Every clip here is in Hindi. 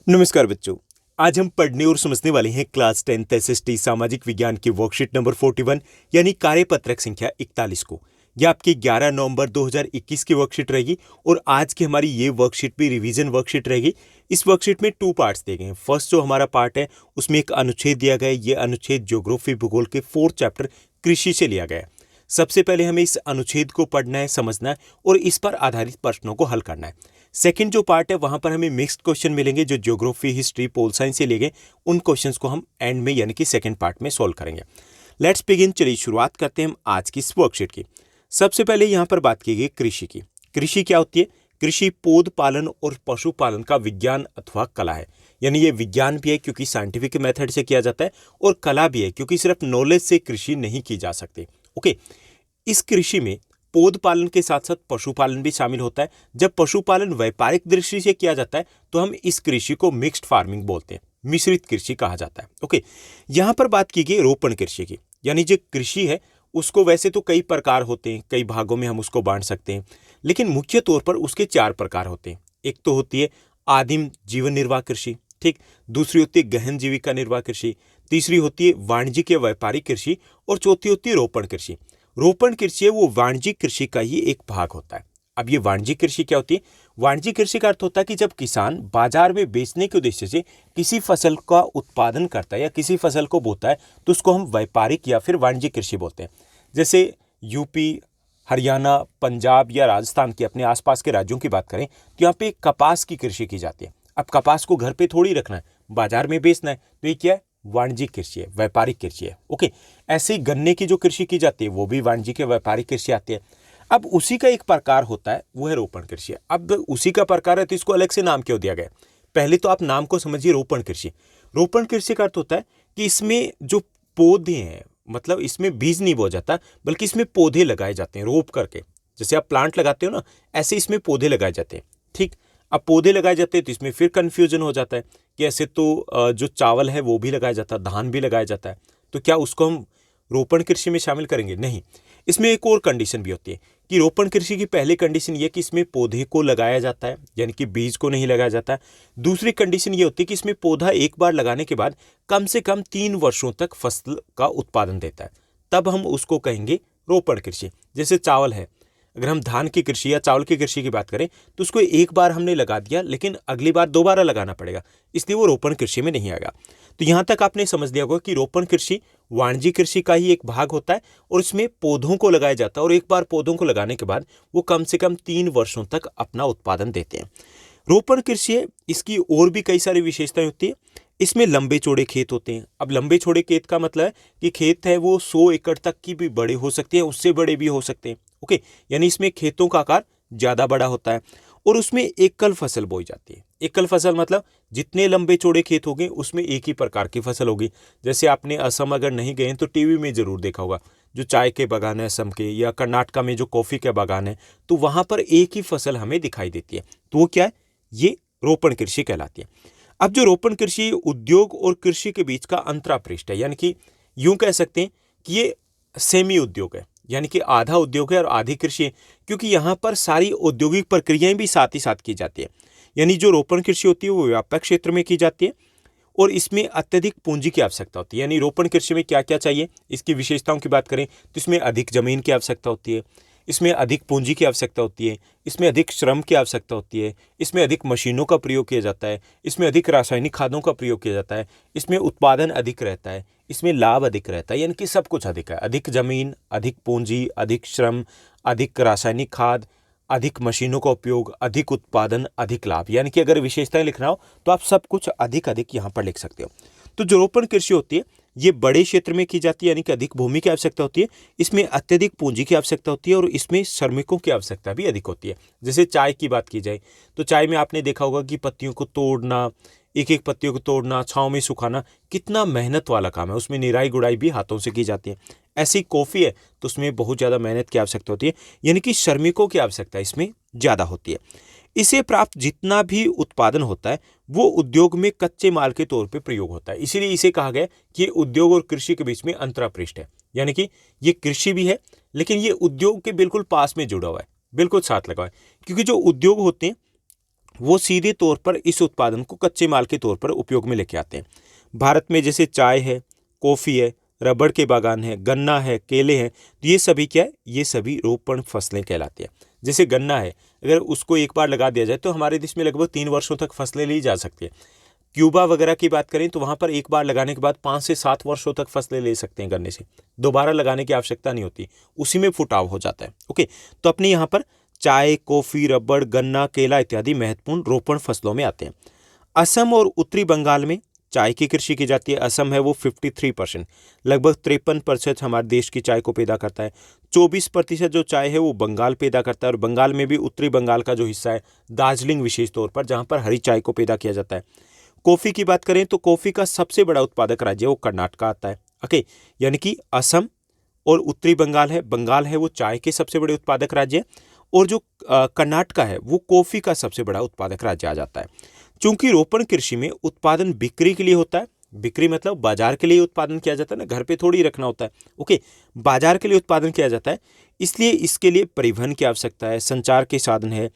नमस्कार बच्चों। आज हम पढ़ने और समझने वाले हैं क्लास 10th एसएसटी सामाजिक विज्ञान की वर्कशीट नंबर 41 यानी कार्यपत्रक संख्या 41 को। यह आपकी 11 नवंबर 2021 की वर्कशीट रहेगी और आज की हमारी ये वर्कशीट भी रिवीजन वर्कशीट रहेगी। इस वर्कशीट में 2 पार्ट्स दिए गए हैं। फर्स्ट जो हमारा पार्ट है उसमें एक अनुच्छेद दिया गया है। ये अनुच्छेद ज्योग्राफी भूगोल के 4th चैप्टर कृषि से लिया गया है। सबसे पहले हमें इस अनुच्छेद को पढ़ना है, समझना है और इस पर आधारित प्रश्नों को हल करना है। सेकंड जो पार्ट है वहां पर हमें मिक्स्ड क्वेश्चन मिलेंगे जो ज्योग्राफी, हिस्ट्री, पोल साइंस से लिए गए। उन क्वेश्चंस को हम एंड में यानी कि सेकंड पार्ट में सॉल्व करेंगे। Let's begin. चलिए शुरुआत करते हैं हम आज की इस वर्कशीट की। सबसे पहले यहाँ पर बात की गई कृषि की। कृषि क्या होती है? कृषि पौध पालन और पशुपालन का विज्ञान अथवा कला है। यानी ये विज्ञान भी है क्योंकि साइंटिफिक मेथड से किया जाता है और कला भी है क्योंकि सिर्फ नॉलेज से कृषि नहीं की जा सकती। ओके, इस कृषि में पौध पालन के साथ साथ पशुपालन भी शामिल होता है। जब पशुपालन व्यापारिक दृष्टि से किया जाता है तो हम इस कृषि को मिक्स्ड फार्मिंग बोलते हैं, मिश्रित कृषि कहा जाता है। ओके, यहाँ पर बात की गई रोपण कृषि की। यानी जो कृषि है उसको वैसे तो कई प्रकार होते हैं, कई भागों में हम उसको बांट सकते हैं, लेकिन मुख्य तौर पर उसके 4 प्रकार होते हैं। एक तो होती है आदिम जीवन निर्वाह कृषि, ठीक। दूसरी होती है गहन जीविका निर्वाह कृषि। तीसरी होती है वाणिज्यिक या व्यापारिक कृषि और चौथी होती है रोपण कृषि। रोपण कृषि है वो वाणिज्यिक कृषि का ही एक भाग होता है। अब ये वाणिज्यिक कृषि क्या होती है? वाणिज्यिक कृषि का अर्थ होता है कि जब किसान बाजार में बेचने के उद्देश्य से किसी फसल का उत्पादन करता है या किसी फसल को बोता है तो उसको हम व्यापारिक या फिर वाणिज्यिक कृषि बोलते हैं। जैसे यूपी, हरियाणा, पंजाब या राजस्थान के अपने आसपास के राज्यों की बात करें तो यहाँ पे कपास की कृषि की जाती है। अब कपास को घर पे थोड़ी रखना है, बाजार में बेचना है, तो ये क्या है? वाणिज्यिक कृषि है, व्यापारिक कृषि है। ओके, ऐसे ही गन्ने की जो कृषि की जाती है वो भी वाणिज्यिक या व्यापारिक कृषि आती है। अब उसी का एक प्रकार होता है वो है रोपण कृषि। अब उसी का प्रकार है तो इसको अलग से नाम क्यों दिया गया? पहले तो आप नाम को समझिए, रोपण कृषि। रोपण कृषि का अर्थ होता है कि इसमें जो पौधे हैं, मतलब इसमें बीज नहीं बोया जाता बल्कि इसमें पौधे लगाए जाते हैं रोप करके। जैसे आप प्लांट लगाते हो ना, ऐसे इसमें पौधे लगाए जाते हैं, ठीक। अब पौधे लगाए जाते हैं तो इसमें फिर कंफ्यूजन हो जाता है कि ऐसे तो जो चावल है वो भी लगाया जाता है, धान भी लगाया जाता है, तो क्या उसको हम रोपण कृषि में शामिल करेंगे? नहीं। इसमें एक और कंडीशन भी होती है कि रोपण कृषि की पहली कंडीशन ये कि इसमें पौधे को लगाया जाता है, यानी कि बीज को नहीं लगाया जाता है। दूसरी कंडीशन ये होती है कि इसमें पौधा एक बार लगाने के बाद कम से कम 3 वर्षों तक फसल का उत्पादन देता है, तब हम उसको कहेंगे रोपण कृषि। जैसे चावल है, अगर हम धान की कृषि या चावल की कृषि की बात करें तो उसको एक बार हमने लगा दिया लेकिन अगली बार दोबारा लगाना पड़ेगा, इसलिए वो रोपण कृषि में नहीं आएगा। तो यहाँ तक आपने समझ लिया होगा कि रोपण कृषि वाणिज्यिक कृषि का ही एक भाग होता है और इसमें पौधों को लगाया जाता है और एक बार पौधों को लगाने के बाद वो कम से कम 3 वर्षों तक अपना उत्पादन देते हैं। रोपण कृषि है, इसकी और भी कई सारी विशेषताएं होती है। इसमें लंबे चौड़े खेत होते हैं। अब लंबे चौड़े खेत का मतलब है कि खेत है वो 100 एकड़ तक की भी बड़े हो सकते हैं, उससे बड़े भी हो सकते हैं। ओके, यानी इसमें खेतों का आकार ज़्यादा बड़ा होता है और उसमें एकल फसल बोई जाती है। एकल फसल मतलब जितने लंबे चौड़े खेत होंगे उसमें एक ही प्रकार की फसल होगी। जैसे आपने असम अगर नहीं गए तो टीवी में ज़रूर देखा होगा, जो चाय के बागान है असम के, या कर्नाटका में जो कॉफ़ी के बागान है, तो वहाँ पर एक ही फसल हमें दिखाई देती है। तो वो क्या है? ये रोपण कृषि कहलाती है। अब जो रोपण कृषि उद्योग और कृषि के बीच का अंतरापृष्ठ है, यानी कि यूं कह सकते हैं कि ये सेमी उद्योग है, यानी कि आधा उद्योग है और आधी कृषि है, क्योंकि यहाँ पर सारी औद्योगिक प्रक्रियाएं भी साथ ही साथ की जाती है। यानी जो रोपण कृषि होती है वो व्यापक क्षेत्र में की जाती है और इसमें अत्यधिक पूंजी की आवश्यकता होती है। यानी रोपण कृषि में क्या क्या चाहिए, इसकी विशेषताओं की बात करें तो इसमें अधिक जमीन की आवश्यकता होती है, इसमें अधिक पूंजी की आवश्यकता होती है, इसमें अधिक श्रम की आवश्यकता होती है, इसमें अधिक मशीनों का प्रयोग किया जाता है, इसमें अधिक रासायनिक खादों का प्रयोग किया जाता है, इसमें उत्पादन अधिक रहता है, इसमें लाभ अधिक रहता है। यानी कि सब कुछ अधिक है। अधिक जमीन, अधिक पूंजी, अधिक श्रम, अधिक रासायनिक खाद, अधिक मशीनों का उपयोग, अधिक उत्पादन, अधिक लाभ। यानी कि अगर विशेषताएं लिखना हो तो आप सब कुछ अधिक अधिक यहाँ पर लिख सकते हो। तो जो रोपण कृषि होती है ये बड़े क्षेत्र में की जाती है, यानी कि अधिक भूमि की आवश्यकता होती है, इसमें अत्यधिक पूंजी की आवश्यकता होती है और इसमें श्रमिकों की आवश्यकता भी अधिक होती है। जैसे चाय की बात की जाए तो चाय में आपने देखा होगा कि पत्तियों को तोड़ना, एक एक पत्तियों को तोड़ना, छाँव में सुखाना, कितना मेहनत वाला काम है। उसमें निराई गुड़ाई भी हाथों से की जाती है। ऐसी कॉफ़ी है तो उसमें बहुत ज़्यादा मेहनत की आवश्यकता होती है, यानी कि श्रमिकों की आवश्यकता इसमें ज़्यादा होती है। इसे प्राप्त जितना भी उत्पादन होता है वो उद्योग में कच्चे माल के तौर पे प्रयोग होता है, इसीलिए इसे कहा गया कि ये उद्योग और कृषि के बीच में अंतरापृष्ठ है। यानी कि ये कृषि भी है लेकिन ये उद्योग के बिल्कुल पास में जुड़ा हुआ है, बिल्कुल साथ लगा हुआ है। क्योंकि जो उद्योग होते हैं वो सीधे तौर पर इस उत्पादन को कच्चे माल के तौर पर उपयोग में लेके आते हैं। भारत में जैसे चाय है, कॉफ़ी है, रबड़ के बागान है, गन्ना है, केले हैं, तो ये सभी क्या है, ये सभी रोपण फसलें कहलाती हैं। जैसे गन्ना है, अगर उसको एक बार लगा दिया जाए तो हमारे देश में लगभग 3 वर्षों तक फसलें ली जा सकती है। क्यूबा वगैरह की बात करें तो वहाँ पर एक बार लगाने के बाद 5 से 7 वर्षों तक फसलें ले सकते हैं गन्ने से, दोबारा लगाने की आवश्यकता नहीं होती, उसी में फुटाव हो जाता है। ओके, तो अपने यहाँ पर चाय, कॉफ़ी, रबड़, गन्ना, केला इत्यादि महत्वपूर्ण रोपण फसलों में आते हैं। असम और उत्तरी बंगाल में चाय की कृषि की जाती है। असम है वो 53%, लगभग 53% हमारे देश की चाय को पैदा करता है। 24% जो चाय है वो बंगाल पैदा करता है, और बंगाल में भी उत्तरी बंगाल का जो हिस्सा है, दार्जिलिंग विशेष तौर पर, जहाँ पर हरी चाय को पैदा किया जाता है। कॉफ़ी की बात करें तो कॉफ़ी का सबसे बड़ा उत्पादक राज्य वो कर्नाटक आता है। ओके, यानी कि असम और उत्तरी बंगाल है वो चाय के सबसे बड़े उत्पादक राज्य है, और जो कर्नाटक है वो कॉफ़ी का सबसे बड़ा उत्पादक राज्य आ जाता है। चूंकि रोपण कृषि में उत्पादन बिक्री के लिए होता है, बिक्री मतलब बाजार के लिए उत्पादन किया जाता है ना, घर पे थोड़ी रखना होता है। ओके, बाजार के लिए उत्पादन किया जाता है, इसलिए इसके लिए परिवहन की आवश्यकता है, संचार के साधन है,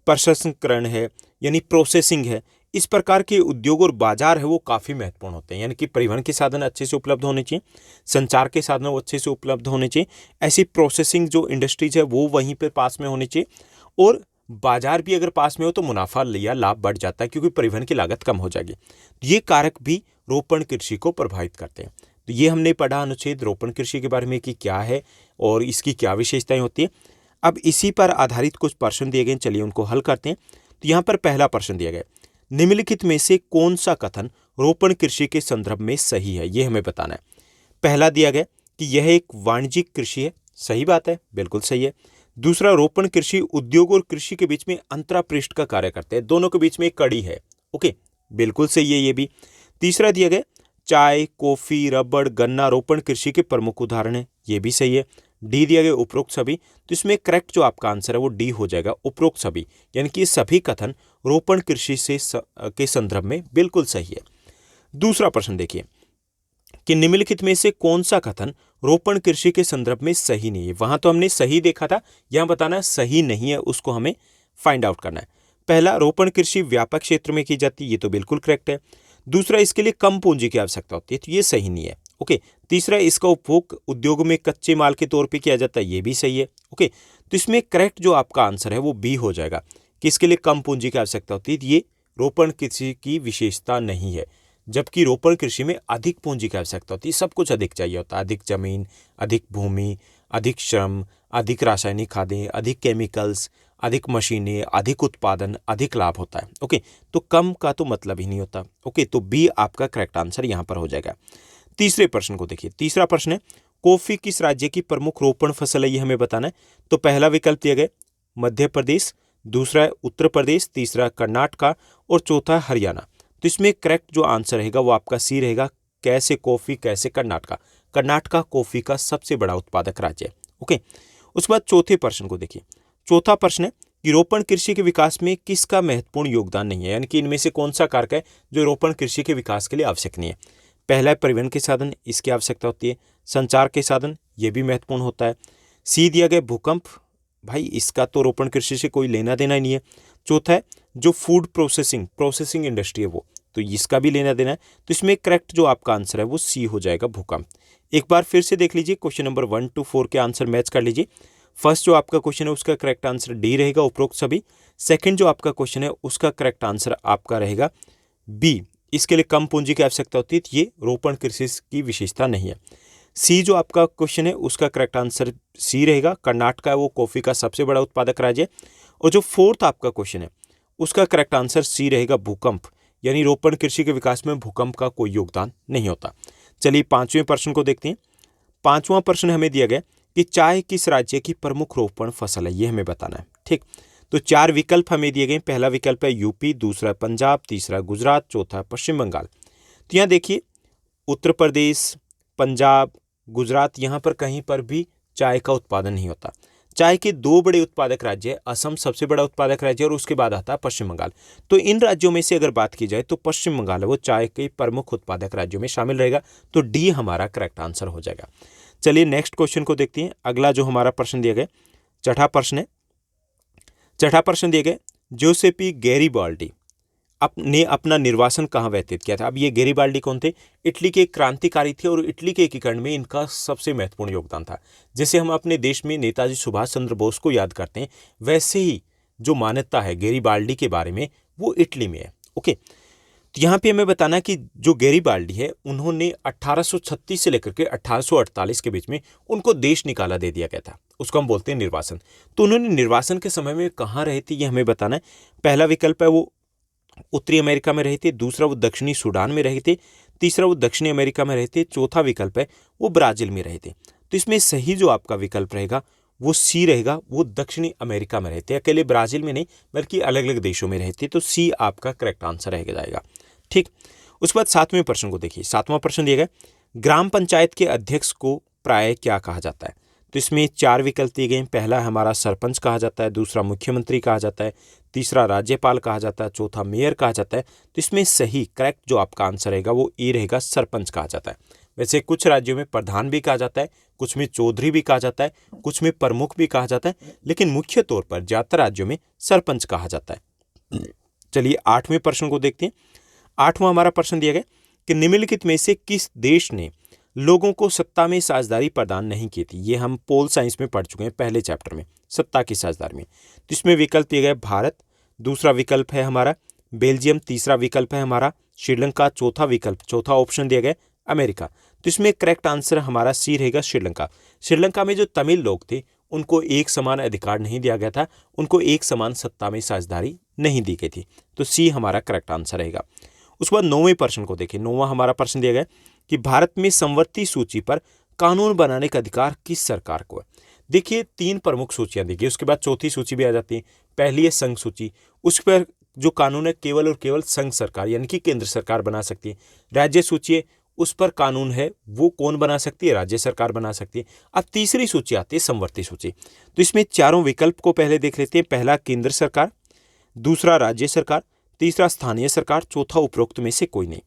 प्रसंस्करण है, यानी प्रोसेसिंग है। इस प्रकार के उद्योग और बाजार है वो काफ़ी महत्वपूर्ण होते हैं, यानी कि परिवहन के साधन अच्छे से उपलब्ध होने चाहिए, संचार के साधन वो अच्छे से उपलब्ध होने चाहिए, ऐसी प्रोसेसिंग जो इंडस्ट्रीज है वो वहीं पे पास में होनी चाहिए, और बाजार भी अगर पास में हो तो मुनाफा या लाभ बढ़ जाता है, क्योंकि परिवहन की लागत कम हो जाएगी। ये कारक भी रोपण कृषि को प्रभावित करते हैं। तो ये हमने पढ़ा अनुच्छेद रोपण कृषि के बारे में कि क्या है और इसकी क्या विशेषताएं होती है। अब इसी पर आधारित कुछ प्रश्न दिए गए, चलिए उनको हल करते हैं। तो यहाँ पर पहला प्रश्न दिया गया, निम्नलिखित में से कौन सा कथन रोपण कृषि के संदर्भ में सही है, ये हमें बताना है। पहला दिया गया कि यह एक वाणिज्यिक कृषि है, सही बात है, बिल्कुल सही है। दूसरा, रोपण कृषि उद्योग और कृषि के बीच में अंतरापृष्ठ का कार्य करते हैं, दोनों के बीच में एक कड़ी है। ओके, बिल्कुल सही है ये भी। तीसरा दिया गया, चाय, कॉफी, रबड़, गन्ना रोपण कृषि के प्रमुख उदाहरण है, ये भी सही है। डी दिया गया, उपरोक्त सभी। तो इसमें करेक्ट जो आपका आंसर है वो डी हो जाएगा, उपरोक्त सभी, यानी कि ये सभी कथन रोपण कृषि से के संदर्भ में बिल्कुल सही है। दूसरा प्रश्न देखिए कि निम्नलिखित में से कौन सा कथन रोपण कृषि के संदर्भ में सही नहीं है। वहां तो हमने सही देखा था, यहां बताना सही नहीं है, उसको हमें फाइंड आउट करना है। पहला, रोपण कृषि व्यापक क्षेत्र में की जाती है, ये तो बिल्कुल करेक्ट है। दूसरा, इसके लिए कम पूंजी की आवश्यकता होती है, तो ये सही नहीं है। ओके, तीसरा, इसका उपभोग उद्योग में कच्चे माल के तौर पर किया जाता है, ये भी सही है। ओके, तो इसमें करेक्ट जो आपका आंसर है वो बी हो जाएगा कि इसके लिए कम पूंजी की आवश्यकता होती है, ये रोपण कृषि की विशेषता नहीं है। जबकि रोपण कृषि में अधिक पूंजी की आवश्यकता होती है, सब कुछ अधिक चाहिए होता है, अधिक जमीन, अधिक भूमि, अधिक श्रम, अधिक रासायनिक खादें, अधिक केमिकल्स, अधिक मशीनें, अधिक उत्पादन, अधिक लाभ होता है। ओके, तो कम का तो मतलब ही नहीं होता। ओके, तो बी आपका करेक्ट आंसर यहाँ पर हो जाएगा। तीसरे प्रश्न को देखिए, तीसरा प्रश्न है, कॉफी किस राज्य की प्रमुख रोपण फसल है, ये हमें बताना है। तो पहला विकल्प दिया गया मध्य प्रदेश, दूसरा है उत्तर प्रदेश, तीसरा कर्नाटका, और चौथा हरियाणा। तो इसमें करेक्ट जो आंसर रहेगा वो आपका सी रहेगा, कैसे कॉफी, कैसे कर्नाटका। कर्नाटका कॉफी का सबसे बड़ा उत्पादक राज्य है। ओके, उसके बाद चौथे प्रश्न को देखिए। चौथा प्रश्न है कि रोपण कृषि के विकास में किसका महत्वपूर्ण योगदान नहीं है, यानी कि इनमें से कौन सा कारक है जो रोपण कृषि के विकास के लिए आवश्यक नहीं है। पहला है परिवहन के साधन, इसकी आवश्यकता होती है। संचार के साधन, ये भी महत्वपूर्ण होता है। सी दिया गया भूकंप, भाई इसका तो रोपण कृषि से कोई लेना देना ही नहीं है। चौथा है जो फूड प्रोसेसिंग इंडस्ट्री है वो, तो इसका भी लेना देना है। तो इसमें करेक्ट जो आपका आंसर है वो सी हो जाएगा, भूकंप। एक बार फिर से देख लीजिए, क्वेश्चन नंबर 1 to 4 के आंसर मैच कर लीजिए। फर्स्ट जो आपका क्वेश्चन है उसका करेक्ट आंसर डी रहेगा, उपरोक्त सभी। सेकंड जो आपका क्वेश्चन है उसका करेक्ट आंसर आपका रहेगा बी, इसके लिए कम पूंजी की आवश्यकता होती है, तो ये रोपण कृषि की विशेषता नहीं है। सी जो आपका क्वेश्चन है उसका करेक्ट आंसर सी रहेगा, कर्नाटक है वो कॉफी का सबसे बड़ा उत्पादक राज्य है। और जो फोर्थ आपका क्वेश्चन है उसका करेक्ट आंसर सी रहेगा, भूकंप, यानी रोपण कृषि के विकास में भूकंप का कोई योगदान नहीं होता। चलिए पांचवें प्रश्न को देखते हैं। पांचवां प्रश्न हमें दिया गया कि चाय किस राज्य की प्रमुख रोपण फसल है, ये हमें बताना है। ठीक, तो 4 विकल्प हमें दिए गए। पहला विकल्प है यूपी, दूसरा पंजाब, तीसरा गुजरात, चौथा पश्चिम बंगाल। तो यहाँ देखिए उत्तर प्रदेश, पंजाब, गुजरात, यहाँ पर कहीं पर भी चाय का उत्पादन नहीं होता। चाय के 2 बड़े उत्पादक राज्य है, असम सबसे बड़ा उत्पादक राज्य और उसके बाद आता है पश्चिम बंगाल। तो इन राज्यों में से अगर बात की जाए तो पश्चिम बंगाल है वो चाय के प्रमुख उत्पादक राज्यों में शामिल रहेगा, तो डी हमारा करेक्ट आंसर हो जाएगा। चलिए नेक्स्ट क्वेश्चन को देखते हैं। अगला जो हमारा प्रश्न दिया गया, छठा प्रश्न है। छठा प्रश्न दिया गया, जोसेपी गैरिबाल्डी ने अपना निर्वासन कहाँ व्यतीत किया था? अब ये गैरिबाल्डी कौन थे? इटली के क्रांतिकारी थे और इटली के एकीकरण में इनका सबसे महत्वपूर्ण योगदान था। जैसे हम अपने देश में नेताजी सुभाष चंद्र बोस को याद करते हैं, वैसे ही जो मान्यता है गैरिबाल्डी के बारे में वो इटली में है। ओके, तो यहाँ पे हमें बताना कि जो गैरिबाल्डी है उन्होंने 1836 से लेकर के 1848 के बीच में उनको देश निकाला दे दिया गया था, उसको हम बोलते हैं निर्वासन। तो उन्होंने निर्वासन के समय में कहाँ रहे थे ये हमें बताना है। पहला विकल्प है वो उत्तरी अमेरिका में रहे थे, दूसरा वो दक्षिणी सूडान में रहे थे, तीसरा वो दक्षिणी अमेरिका में रहे थे, चौथा विकल्प है वो ब्राजील में रहे थे। तो इसमें सही जो आपका विकल्प रहेगा वो सी रहेगा, वो दक्षिणी अमेरिका में रहते, अकेले ब्राजील में नहीं बल्कि अलग अलग देशों में रहते। तो सी आपका करेक्ट आंसर रह जाएगा। ठीक, उसके बाद 7वें प्रश्न को देखिए। 7वां प्रश्न दिया गया, ग्राम पंचायत के अध्यक्ष को प्राय क्या कहा जाता है? तो इसमें 4 विकल्प दिए गए। पहला हमारा सरपंच कहा जाता है, दूसरा मुख्यमंत्री कहा जाता है, तीसरा राज्यपाल कहा जाता है, चौथा मेयर कहा जाता है। तो इसमें सही करेक्ट जो आपका आंसर रहेगा वो ए रहेगा, सरपंच कहा जाता है। वैसे कुछ राज्यों में प्रधान भी कहा जाता है, कुछ में चौधरी भी कहा जाता है, कुछ में प्रमुख भी कहा जाता है, लेकिन मुख्य तौर पर ज्यादातर राज्यों में सरपंच कहा जाता है। चलिए 8वें प्रश्न को देखते हैं। 8वां हमारा प्रश्न दिया गया कि निम्नलिखित में से किस देश ने लोगों को सत्ता में साझेदारी प्रदान नहीं की थी? ये हम पोल साइंस में पढ़ चुके हैं पहले चैप्टर में, सत्ता की साझेदारी में। तो इसमें विकल्प दिए गए भारत, दूसरा विकल्प है हमारा बेल्जियम, तीसरा विकल्प है हमारा श्रीलंका, चौथा ऑप्शन दिया गया अमेरिका। तो इसमें करेक्ट आंसर हमारा सी रहेगा, श्रीलंका। श्रीलंका में जो तमिल लोग थे उनको एक समान अधिकार नहीं दिया गया था, उनको एक समान सत्ता में साझेदारी नहीं दी गई थी। तो सी हमारा करेक्ट आंसर रहेगा। उसके बाद 9वें प्रश्न को देखिए। 9वां हमारा प्रश्न दिया गया कि भारत में संवर्ती सूची पर कानून बनाने का अधिकार किस सरकार को है? देखिए 3 प्रमुख सूचियां दी गई, उसके बाद चौथी सूची भी आ जाती है। पहली है संघ सूची, उस पर जो कानून है केवल और केवल संघ सरकार यानी कि केंद्र सरकार बना सकती है। राज्य सूची है, उस पर कानून है वो कौन बना सकती है? राज्य सरकार बना सकती है। अब तीसरी सूची आती है संवर्ती सूची। तो इसमें चारों विकल्प को पहले देख लेते हैं। पहला केंद्र सरकार, दूसरा राज्य सरकार, तीसरा स्थानीय सरकार, चौथा उपरोक्त में से कोई नहीं।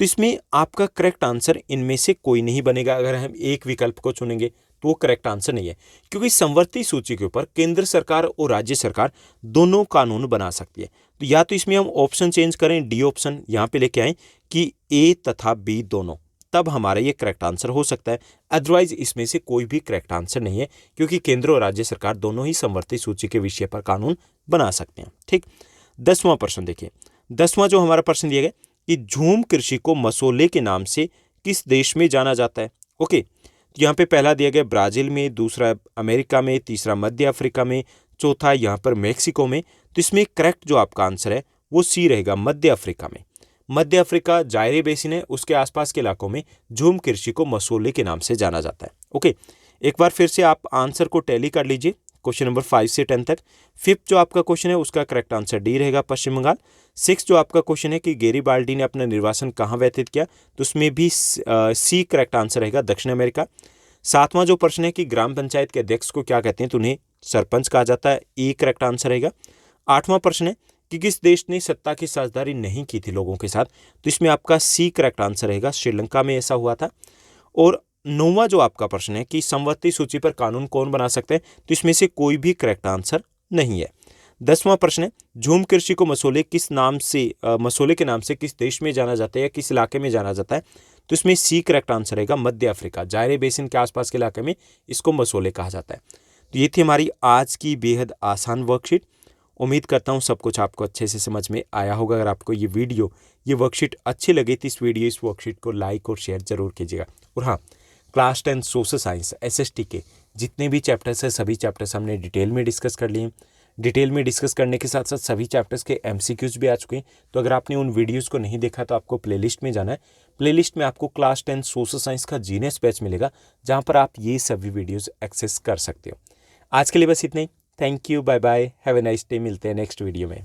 तो इसमें आपका करेक्ट आंसर इनमें से कोई नहीं बनेगा। अगर हम एक विकल्प को चुनेंगे तो वो करेक्ट आंसर नहीं है, क्योंकि संवर्ती सूची के ऊपर केंद्र सरकार और राज्य सरकार दोनों कानून बना सकती है। तो या तो इसमें हम ऑप्शन चेंज करें, डी ऑप्शन यहाँ पे लेके आए कि ए तथा बी दोनों, तब हमारा ये करेक्ट आंसर हो सकता है। अदरवाइज इसमें से कोई भी करेक्ट आंसर नहीं है, क्योंकि केंद्र और राज्य सरकार दोनों ही संवर्ती सूची के विषय पर कानून बना सकते हैं। ठीक, 10वां प्रश्न देखिए। 10वां जो हमारा प्रश्न दिया गया कि झूम कृषि को मसोले के नाम से किस देश में जाना जाता है? ओके, तो यहाँ पे पहला दिया गया ब्राजील में, दूसरा अमेरिका में, तीसरा मध्य अफ्रीका में, चौथा यहाँ पर मेक्सिको में। तो इसमें करेक्ट जो आपका आंसर है वो सी रहेगा, मध्य अफ्रीका में। मध्य अफ्रीका जायरे बेसिन है, उसके आसपास के इलाकों में झूम कृषि को मसोले के नाम से जाना जाता है। ओके, एक बार फिर से आप आंसर को टैली कर लीजिए क्वेश्चन नंबर 5 से 10 तक। 5th जो आपका क्वेश्चन है उसका करेक्ट आंसर डी रहेगा, पश्चिम बंगाल। 6th जो आपका क्वेश्चन है कि गैरिबाल्डी ने अपना निर्वासन कहाँ व्यतीत किया, तो उसमें भी सी करेक्ट आंसर रहेगा, दक्षिण अमेरिका। 7वां जो प्रश्न है कि ग्राम पंचायत के अध्यक्ष को क्या कहते हैं, तो उन्हें सरपंच कहा जाता है, ई करेक्ट आंसर रहेगा। 8वां प्रश्न है कि किस देश ने सत्ता की साझेदारी नहीं की थी लोगों के साथ, तो इसमें आपका सी करेक्ट आंसर रहेगा, श्रीलंका में ऐसा हुआ था। और 9वां जो आपका प्रश्न है कि संवर्ती सूची पर कानून कौन बना सकते हैं, तो इसमें से कोई भी करेक्ट आंसर नहीं है। 10वां प्रश्न है झूम कृषि को मसोले के नाम से किस देश में जाना जाता है या किस इलाके में जाना जाता है, तो इसमें सी करेक्ट आंसर रहेगा, मध्य अफ्रीका, जायरे बेसिन के आसपास के इलाके में इसको मसोले कहा जाता है। तो ये थी हमारी आज की बेहद आसान वर्कशीट। उम्मीद करता हूँ सब कुछ आपको अच्छे से समझ में आया होगा। अगर आपको ये वर्कशीट अच्छी लगी तो इस वर्कशीट को लाइक और शेयर जरूर कीजिएगा। और हाँ, क्लास 10 सोशल साइंस SST के जितने भी चैप्टर्स हैं सभी चैप्टर्स हमने डिटेल में डिस्कस कर लिए। डिटेल में डिस्कस करने के साथ साथ सभी चैप्टर्स के MCQs भी आ चुके हैं। तो अगर आपने उन वीडियोस को नहीं देखा तो आपको प्लेलिस्ट में जाना है। प्लेलिस्ट में आपको क्लास 10 सोशल साइंस का जीनियस बैच मिलेगा, जहाँ पर आप ये सभी वीडियोज़ एक्सेस कर सकते हो। आज के लिए बस इतना ही। Thank you, bye bye, have a nice day. मिलते हैं नेक्स्ट वीडियो में।